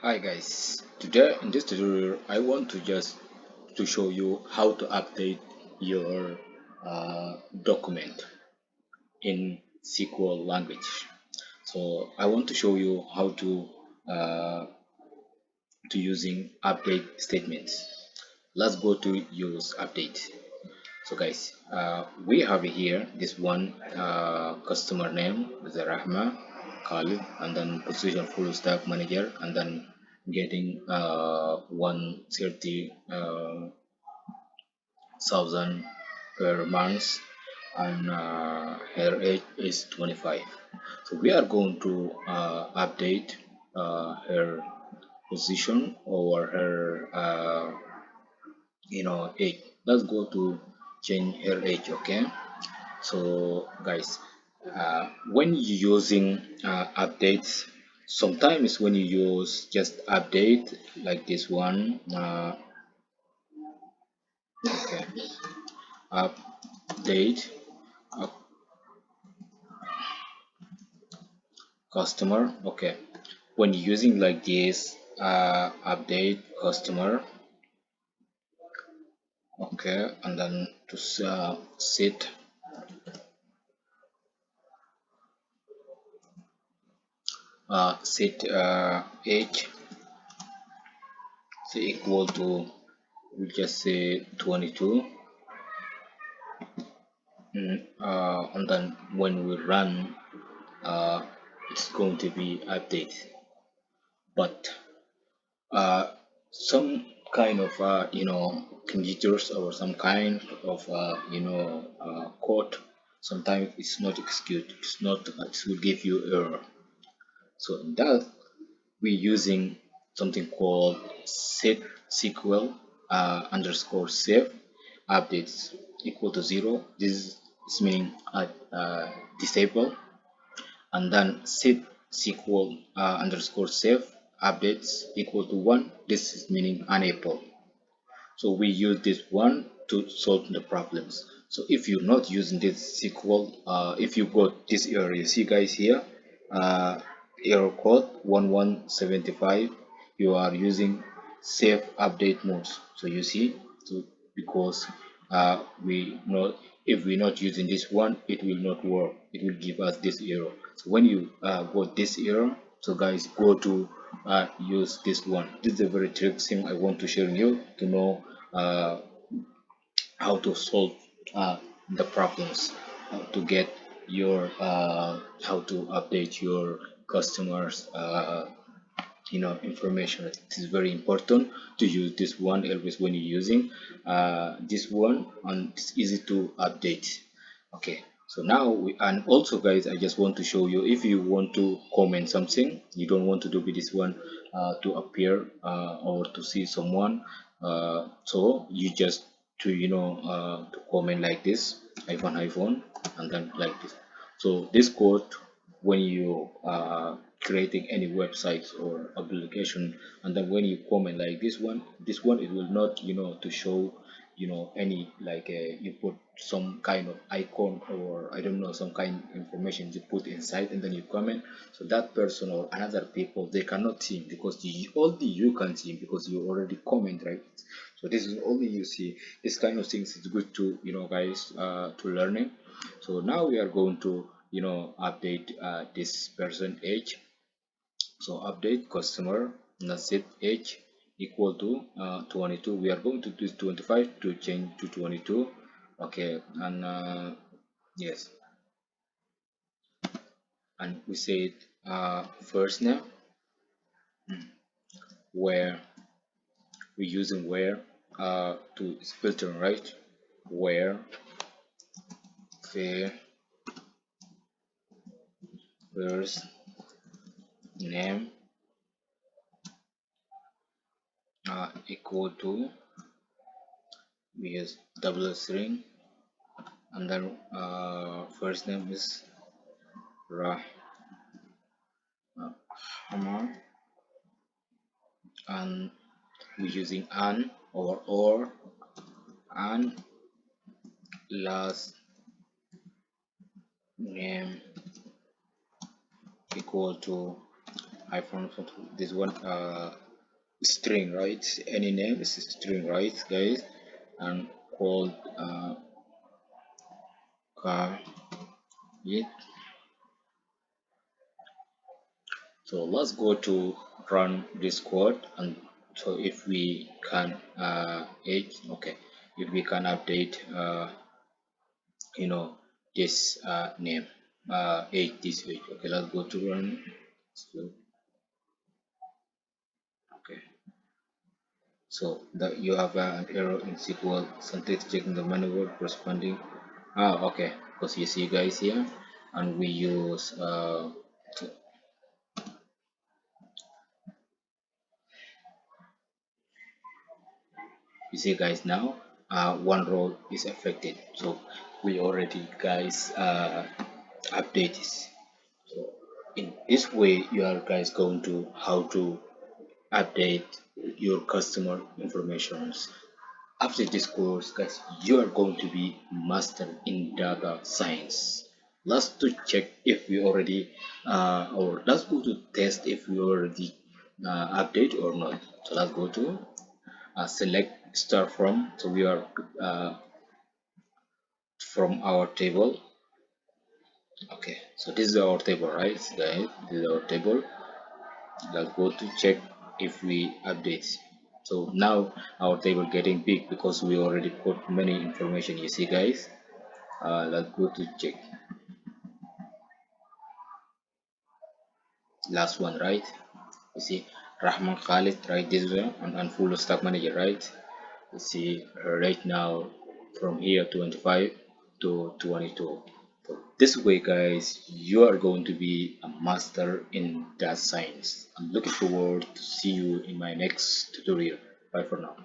Hi guys, today in this tutorial I want to show you how to update your document in SQL language. So I want to show you how uh, to using update statements. Let's go to use update. So guys, we have here this one customer name is Rahma Khalid, and then position full stack manager, and then getting 130,000 per month, and her age is 25. So we are going to update her position or her age. Let's go to change her age. Okay, so guys, when you're using updates, sometimes when you use just update like this one, okay, update uh, customer. Okay, when you're using like this, update customer. Okay, and then to set age, so equal to, we just say 22. And then when we run, it's going to be updated. But some kind of computers or some kind of code, sometimes it's not execute, it's not, it will give you error. So in that, we're using something called set SQL underscore save updates equal to 0. This is meaning disable, and then set SQL underscore save updates equal to 1. This is meaning enable. So we use this one to solve the problems. So if you're not using this SQL, if you got this error, you see guys here, uh, error code 1175, you are using save update modes. So you see, so because we not, if we're not using this one, it will not work, it will give us this error. So when you got this error, so guys, go to use this one. This is a very trick thing I want to share with you to know how to solve the problems, how to get your how to update your customers information. It is very important to use this one always when you're using this one, and it's easy to update. Okay, so now and also guys, I just want to show you, if you want to comment something, you don't want to do with this one to appear or to see someone, so you just to comment like this, iPhone, and then like this. So this code, when you creating any websites or application, and then when you comment like this one, it will not to show any like you put some kind of icon, or I don't know, some kind of information you put inside, and then you comment, so that person or another people, they cannot see, because only you can see, because you already comment, right? So this is only you see. This kind of things is good to guys to learning. So now we are going to update this person age. So update customer, that's it, age equal to 22. We are going to do 25 to change to 22. Okay, and yes, and we said first name, where we're using where to filter, right? Where fair first name equal to, we use double string, and then first name is Rahman, and we're using an or and last name equal to iPhone photo. This one string, right? Any name is a string, right, guys? And called car it. So let's go to run this code, and so if we can edit, okay, if we can update you know this name age this age. Okay, let's go to run. So okay, so that you have an error in SQL syntax checking the manual corresponding. Okay, because you see guys here, and we use you see guys now one row is affected, so we already guys update this. So in this way you are guys going to how to update your customer informations. After this course, guys, you are going to be master in data science. Let's to check if we already or let's go to test if we already update or not. So let's go to select start from. So we are from our table. Okay, so this is our table, right, guys? This is our table. Let's go to check if we update. So now our table getting big because we already put many information, you see guys. Let's go to check last one, right? You see Rahman Khalid, right? This one and full stack manager, right? You see right now from here 25 to 22. So this way guys, you are going to be a master in data science. I'm looking forward to see you in my next tutorial. Bye for now.